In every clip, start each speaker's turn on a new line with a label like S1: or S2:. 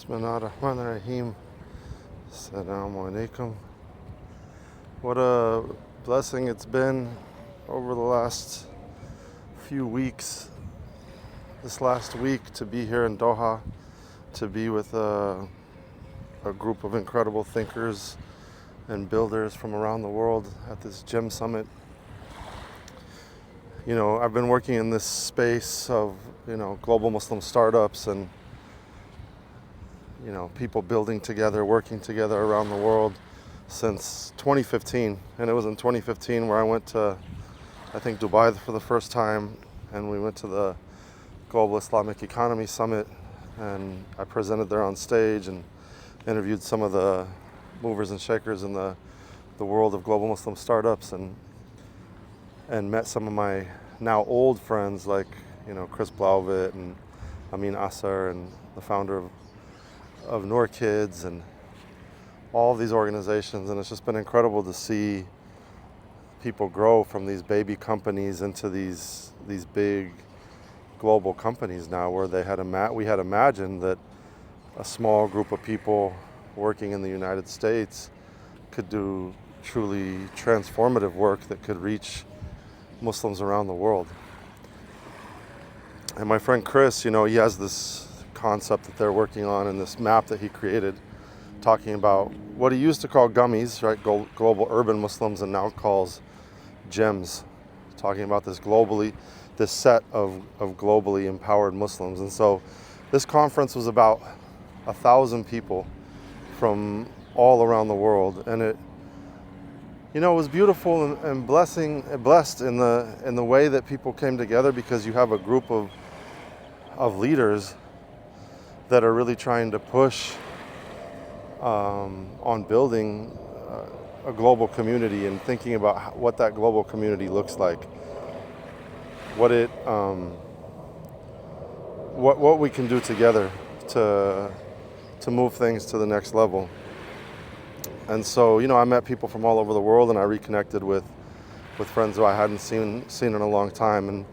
S1: Bismillahirrahmanirrahim. Assalamu alaikum. What a blessing it's been over the last few weeks, this last week, to be here in Doha, to be with a group of incredible thinkers and builders from around the world at this GEM summit. You know, I've been working in this space of, global Muslim startups and, people building together, working together around the world since 2015. And it was in 2015 where I went to, I think, Dubai for the first time, and we went to the Global Islamic Economy Summit, and I presented there on stage and interviewed some of the movers and shakers in the world of global Muslim startups, and met some of my now old friends like, Chris Blauvit and Amin Asar and the founder of Noor Kids and all of these organizations. And it's just been incredible to see people grow from these baby companies into these big global companies now, where we had imagined that a small group of people working in the United States could do truly transformative work that could reach Muslims around the world. And my friend Chris, he has this concept that they're working on, and this map that he created, talking about what he used to call gummies, right? Global urban Muslims, and now calls gems, talking about this set of globally empowered Muslims. And so this conference was about 1,000 people from all around the world, and it was beautiful and blessed in the way that people came together, because you have a group of leaders that are really trying to push on building a global community and thinking about what that global community looks like, what we can do together to move things to the next level. And so, I met people from all over the world, and I reconnected with friends who I hadn't seen in a long time. And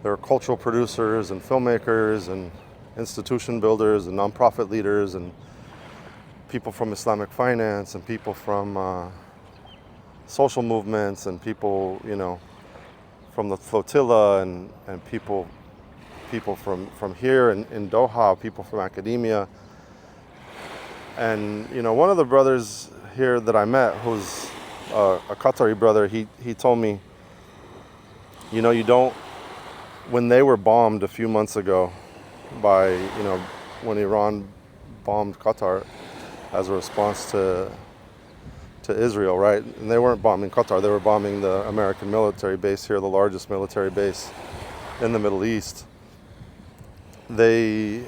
S1: there are cultural producers and filmmakers and institution builders and nonprofit leaders and people from Islamic finance and people from social movements and people, from the flotilla and people from here in Doha, people from academia. And, one of the brothers here that I met, who's a Qatari brother, he told me, when they were bombed a few months ago by, when Iran bombed Qatar as a response to Israel, right? And they weren't bombing Qatar, they were bombing the American military base here, the largest military base in the Middle East. He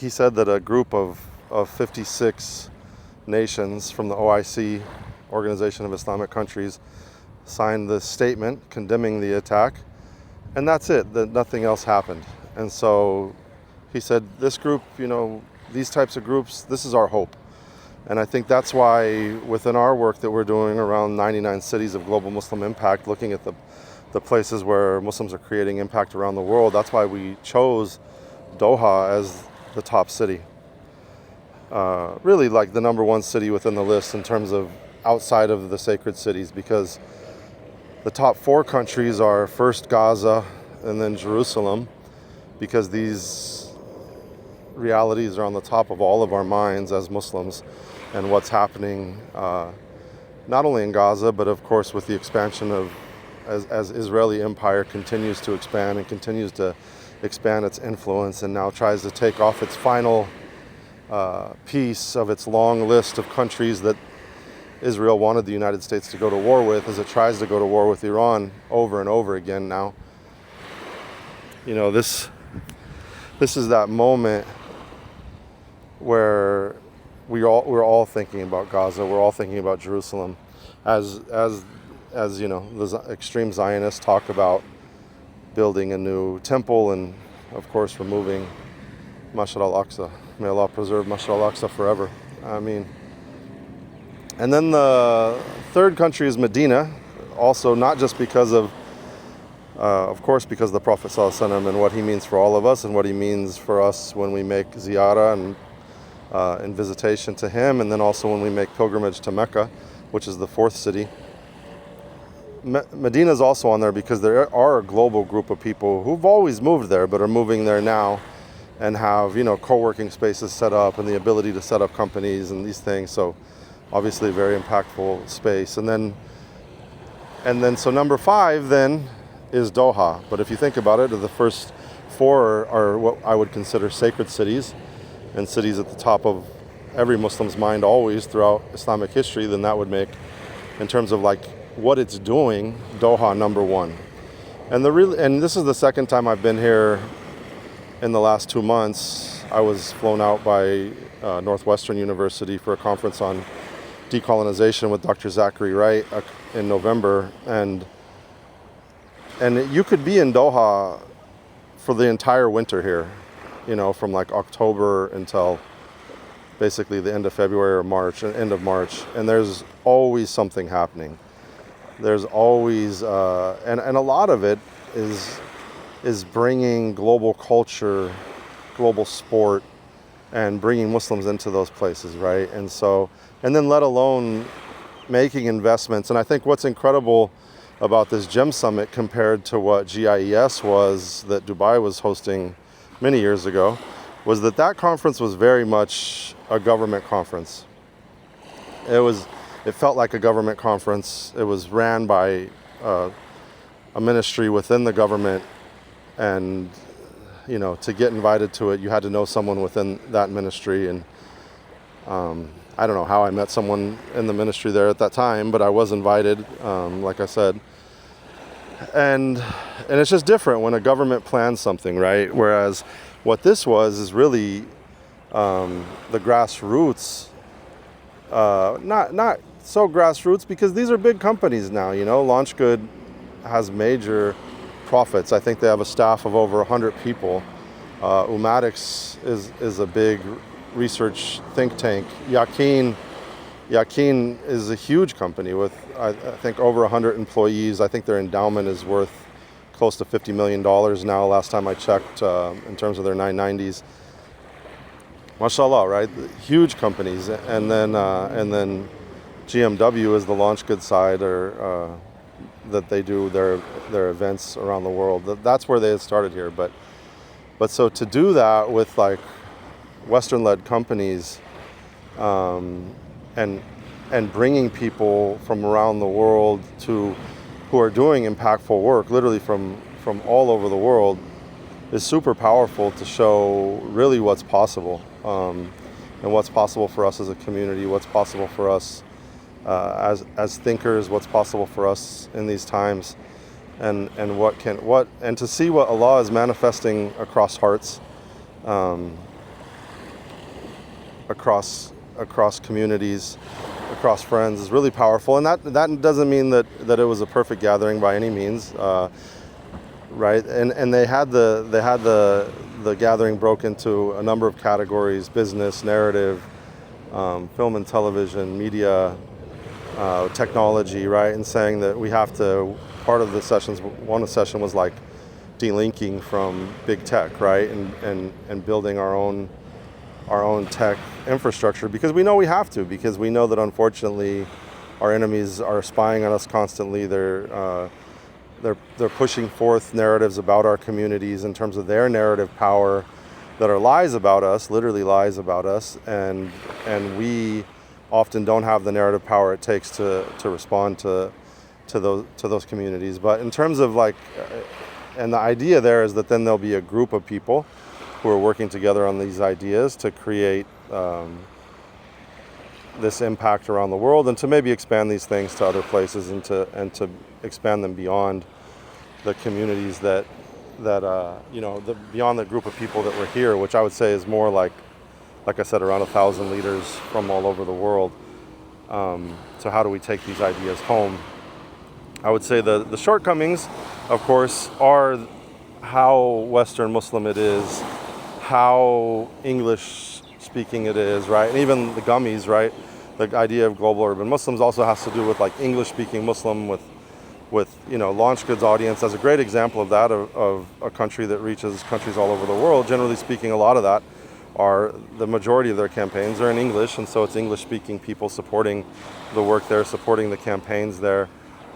S1: said that a group of 56 nations from the OIC, Organization of Islamic Countries, signed this statement condemning the attack, and that's it, that nothing else happened. And so he said, this group, these types of groups, this is our hope. And I think that's why within our work that we're doing around 99 cities of global Muslim impact, looking at the places where Muslims are creating impact around the world, that's why we chose Doha as the top city. Really like the number one city within the list in terms of outside of the sacred cities, because the top 4 countries are first Gaza and then Jerusalem, because these realities are on the top of all of our minds as Muslims, and what's happening not only in Gaza, but of course with the expansion of, as Israeli empire continues to expand and continues to expand its influence, and now tries to take off its final piece of its long list of countries that Israel wanted the United States to go to war with, as it tries to go to war with Iran over and over again now. This is that moment where we're all thinking about Gaza, we're all thinking about Jerusalem, as the extreme Zionists talk about building a new temple and, of course, removing Masjid al-Aqsa. May Allah preserve Masjid al-Aqsa forever. And then the third country is Medina, also not just because of Of course, because of the Prophet ﷺ and what he means for all of us and what he means for us when we make ziyarah and in visitation to him, and then also when we make pilgrimage to Mecca, which is the fourth city. Medina is also on there because there are a global group of people who've always moved there but are moving there now and have, co-working spaces set up and the ability to set up companies and these things. So obviously a very impactful space. And then so number 5 then is Doha. But if you think about it, the first 4 are what I would consider sacred cities and cities at the top of every Muslim's mind always throughout Islamic history. Then that would make, in terms of like what it's doing, Doha number 1. And this is the second time I've been here in the last 2 months. I was flown out by Northwestern University for a conference on decolonization with Dr. Zachary Wright in November, and you could be in Doha for the entire winter here, from like October until basically the end of February or March, end of March, and there's always something happening. There's always, and a lot of it is bringing global culture, global sport, and bringing Muslims into those places, right? And then let alone making investments. And I think what's incredible about this GEM Summit compared to what GIES was that Dubai was hosting many years ago was that conference was very much a government conference. It felt like a government conference. It was ran by a ministry within the government, and to get invited to it, you had to know someone within that ministry. And I don't know how I met someone in the ministry there at that time, but I was invited, like I said. And it's just different when a government plans something, right? Whereas what this was is really the grassroots, not so grassroots, because these are big companies now. LaunchGood has major profits. I think they have a staff of over 100 people. Umatics is a big research think tank. Yaqeen is a huge company with I think over 100 employees. I think their endowment is worth close to $50 million now, last time I checked, in terms of their 990s. MashaAllah, right? Huge companies. And then GMW is the LaunchGood side, or that they do their events around the world. That's where they had started here. But so to do that with like Western-led companies, and bringing people from around the world who are doing impactful work, literally from all over the world, is super powerful to show really what's possible, and what's possible for us as a community, what's possible for us as thinkers, what's possible for us in these times, and to see what Allah is manifesting across hearts, across communities, across friends, is really powerful. And that doesn't mean that it was a perfect gathering by any means, right? And they had the gathering broke into a number of categories: business, narrative, film and television, media, technology, right? And saying that we have to, part of the sessions, one session was like delinking from big tech, right? And building our own tech infrastructure, because we know we have to, because we know that unfortunately our enemies are spying on us constantly. They're pushing forth narratives about our communities in terms of their narrative power that are lies about us, literally lies about us, and we often don't have the narrative power it takes to respond to those communities. But in terms of like, and the idea there is that then there'll be a group of people who are working together on these ideas to create this impact around the world, and to maybe expand these things to other places, and to expand them beyond the communities that beyond the group of people that were here, which I would say is more like I said, around 1,000 leaders from all over the world. So how do we take these ideas home? I would say the shortcomings, of course, are how Western Muslim it is, how English speaking it is, right? And even the gummies, right? The idea of global urban Muslims also has to do with like English speaking Muslim with with launch goods audience as a great example of that, of a country that reaches countries all over the world. Generally speaking, a lot of that are, the majority of their campaigns are in English, and so it's English speaking people supporting the work there, supporting the campaigns there.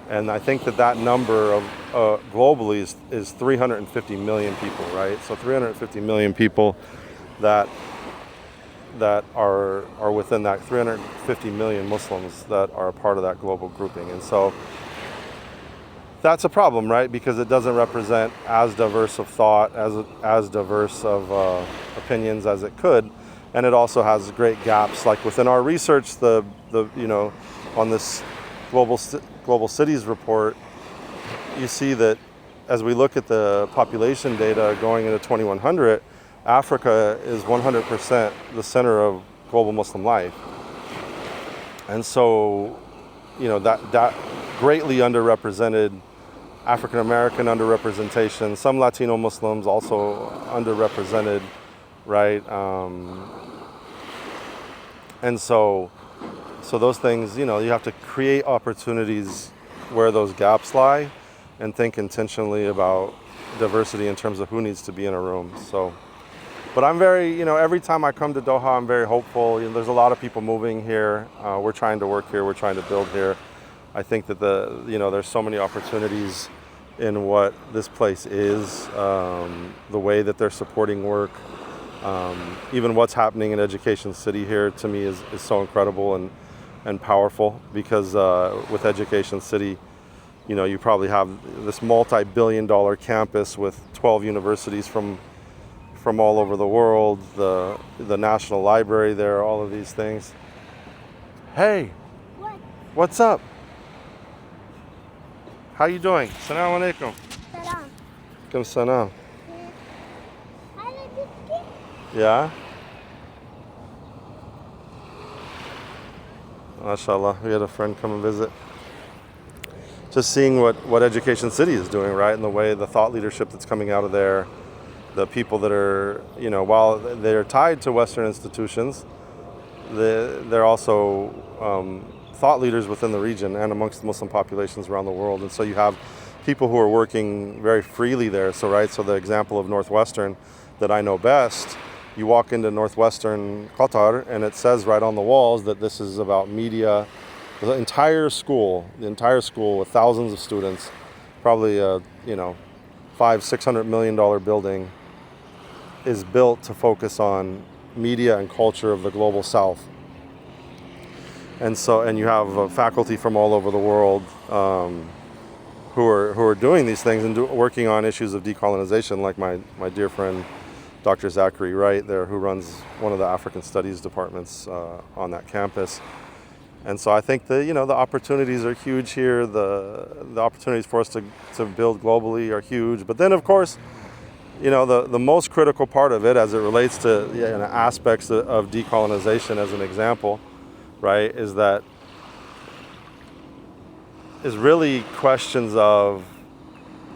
S1: And I think that number of globally is 350 million people, right? So 350 million people that are within that, 350 million Muslims that are a part of that global grouping. And so that's a problem, right? Because it doesn't represent as diverse of thought, as diverse of opinions as it could. And it also has great gaps. Like within our research, on this global cities report, you see that as we look at the population data going into 2100, Africa is 100% the center of global Muslim life. And so, that greatly underrepresented African American underrepresentation, some Latino Muslims also underrepresented, right? And so those things, you have to create opportunities where those gaps lie and think intentionally about diversity in terms of who needs to be in a room. So, but I'm very, every time I come to Doha, I'm very hopeful. There's a lot of people moving here. We're trying to work here. We're trying to build here. I think that there's so many opportunities in what this place is, the way that they're supporting work, even what's happening in Education City here to me is so incredible and powerful, because with Education City, you probably have this multi-billion-dollar campus with 12 universities from all over the world, the National Library there, all of these things. Hey, what's up? How you doing? Assalamu alaikum.
S2: Salam.
S1: Come salam.
S2: Hi,
S1: Yeah? MashaAllah, we had a friend come and visit. Just seeing what Education City is doing, right? And the way the thought leadership that's coming out of there, the people that are, while they're tied to Western institutions, they're also thought leaders within the region and amongst the Muslim populations around the world. And so you have people who are working very freely there. So, right, so the example of Northwestern that I know best, you walk into Northwestern Qatar and it says right on the walls that this is about media. The entire school with thousands of students, probably a $500-600 million building, is built to focus on media and culture of the global South. And you have faculty from all over the world who are doing these things and working on issues of decolonization, like my dear friend Dr. Zachary Wright there, who runs one of the African Studies departments on that campus. And so I think the opportunities are huge here. The opportunities for us to build globally are huge. But then, of course, the most critical part of it, as it relates to aspects of decolonization, as an example, right, is really questions of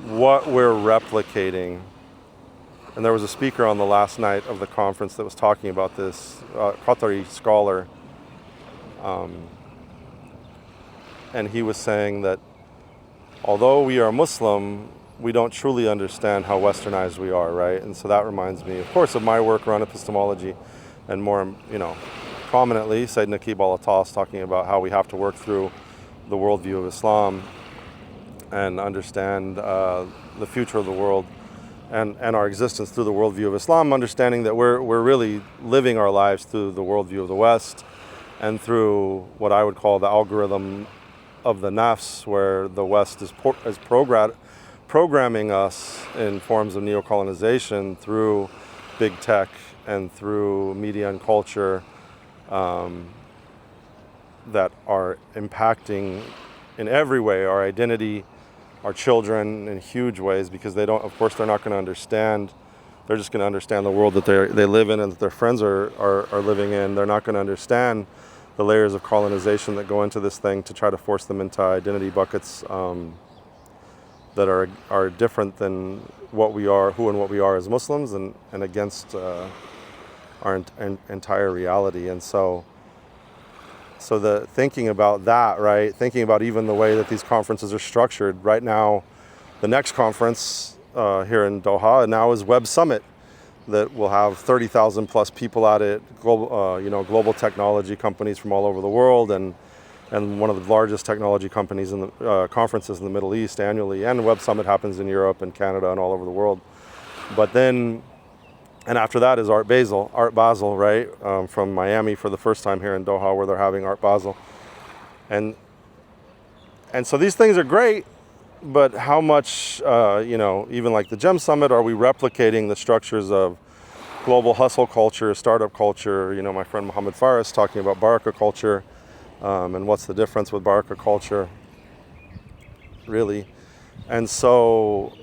S1: what we're replicating. And there was a speaker on the last night of the conference that was talking about this, Qatari scholar, and he was saying that although we are Muslim, we don't truly understand how westernized we are, right? And so that reminds me, of course, of my work around epistemology, and more, prominently, Sayyid Naqib al-Attas talking about how we have to work through the worldview of Islam and understand the future of the world and our existence through the worldview of Islam, understanding that we're really living our lives through the worldview of the West and through what I would call the algorithm of the nafs, where the West is programming us in forms of neocolonization through big tech and through media and culture that are impacting in every way our identity, our children in huge ways, because they're not going to understand. They're just going to understand the world that they live in and that their friends are living in. They're not going to understand the layers of colonization that go into this thing to try to force them into identity buckets that are different than what we are, who and what we are as Muslims, and against our entire reality. And so So the thinking about that, right? Thinking about even the way that these conferences are structured right now. The next conference here in Doha now is Web Summit, that will have 30,000 plus people at it. Global technology companies from all over the world, and one of the largest technology companies in the conferences in the Middle East annually. And Web Summit happens in Europe and Canada and all over the world. But then, and after that is Art Basel, right? From Miami for the first time here in Doha, where they're having Art Basel. And so these things are great, but how much, even like the GEM Summit, are we replicating the structures of global hustle culture, startup culture? My friend Mohammed Faris talking about Baraka culture, and what's the difference with Baraka culture, really. And so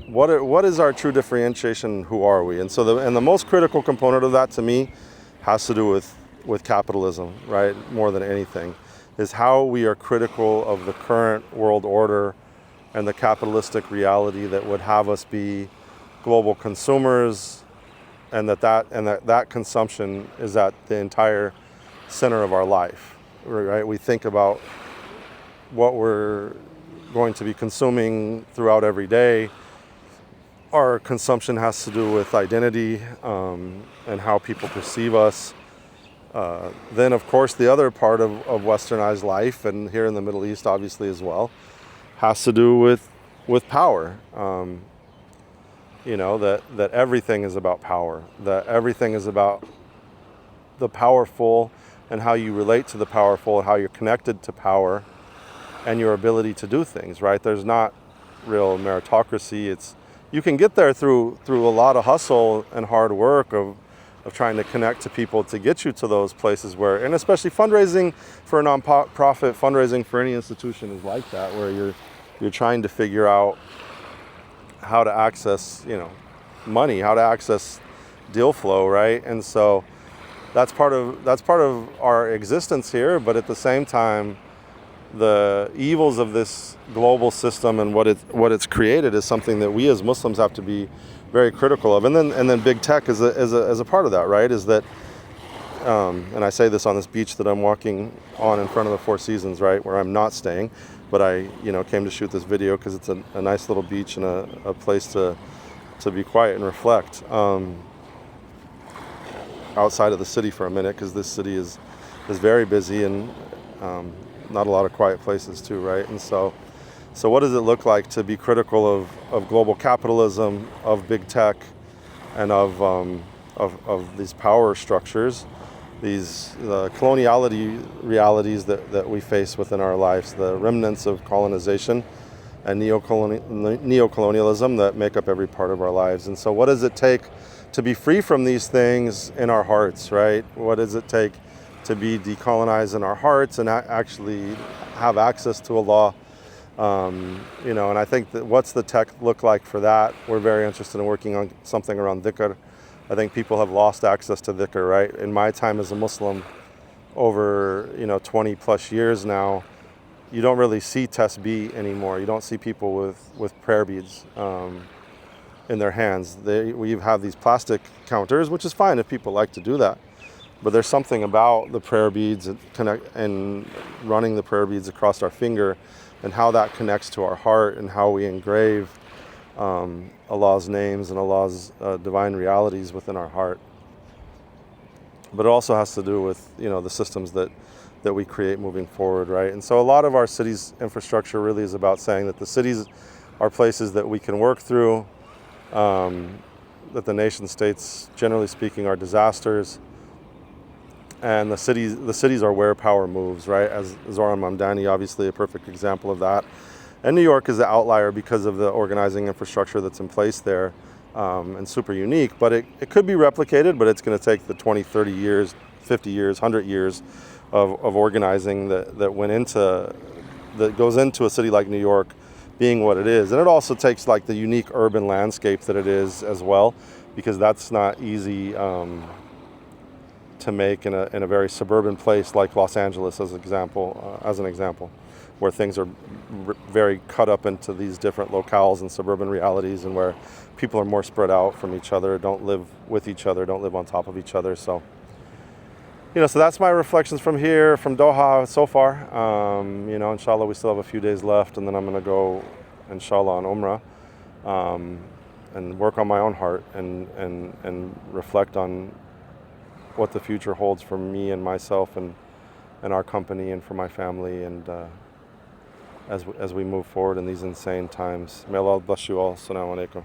S1: what is our true differentiation? Who are we? And so the most critical component of that to me has to do with capitalism, right? More than anything, is how we are critical of the current world order and the capitalistic reality that would have us be global consumers, and that consumption is at the entire center of our life, right? We think about what we're going to be consuming throughout every day. Our consumption has to do with identity, and how people perceive us. Then, of course, the other part of westernized life, and here in the Middle East, obviously, as well, has to do with power. That everything is about power, that everything is about the powerful and how you relate to the powerful, how you're connected to power and your ability to do things, right? There's not real meritocracy. You can get there through a lot of hustle and hard work of trying to connect to people to get you to those places where, and especially fundraising for a nonprofit, fundraising for any institution is like that, where you're trying to figure out how to access, money, how to access deal flow, right? And so that's part of our existence here. But at the same time, the evils of this global system and what it's created is something that we as Muslims have to be very critical of. And then big tech is a part of that, right? Is that, and I say this on this beach that I'm walking on in front of the Four Seasons, right, where I'm not staying, but I came to shoot this video because it's a nice little beach and a place to be quiet and reflect outside of the city for a minute, because this city is very busy and not a lot of quiet places too, right? And so what does it look like to be critical of global capitalism, of big tech, and of these power structures, these coloniality realities that we face within our lives, the remnants of colonization and neocolonialism that make up every part of our lives? And so what does it take to be free from these things in our hearts, right? What does it take to be decolonized in our hearts and actually have access to Allah? And I think that what's the tech look like for that? We're very interested in working on something around dhikr. I think people have lost access to dhikr, right? In my time as a Muslim, over 20 plus years now, you don't really see tasbih anymore. You don't see people with prayer beads in their hands. We have these plastic counters, which is fine if people like to do that. But there's something about the prayer beads and running the prayer beads across our finger, and how that connects to our heart, and how we engrave Allah's names and Allah's divine realities within our heart. But it also has to do with the systems that we create moving forward, right? And so a lot of our city's infrastructure really is about saying that the cities are places that we can work through, that the nation states, generally speaking, are disasters. And the cities are where power moves, right? As Zoran Mamdani, obviously a perfect example of that. And New York is the outlier because of the organizing infrastructure that's in place there, and super unique. But it could be replicated, but it's going to take the 20, 30 years, 50 years, 100 years of organizing that goes into a city like New York being what it is. And it also takes like the unique urban landscape that it is as well, because that's not easy to make in a very suburban place like Los Angeles, as an example, where things are very cut up into these different locales and suburban realities, and where people are more spread out from each other, don't live with each other, don't live on top of each other. So So that's my reflections from here, from Doha so far. Inshallah, we still have a few days left, and then I'm going to go, inshallah, on Umrah, and work on my own heart and reflect on what the future holds for me and myself and our company and for my family, and as we move forward in these insane times. May Allah bless you all. Assalamu alaikum.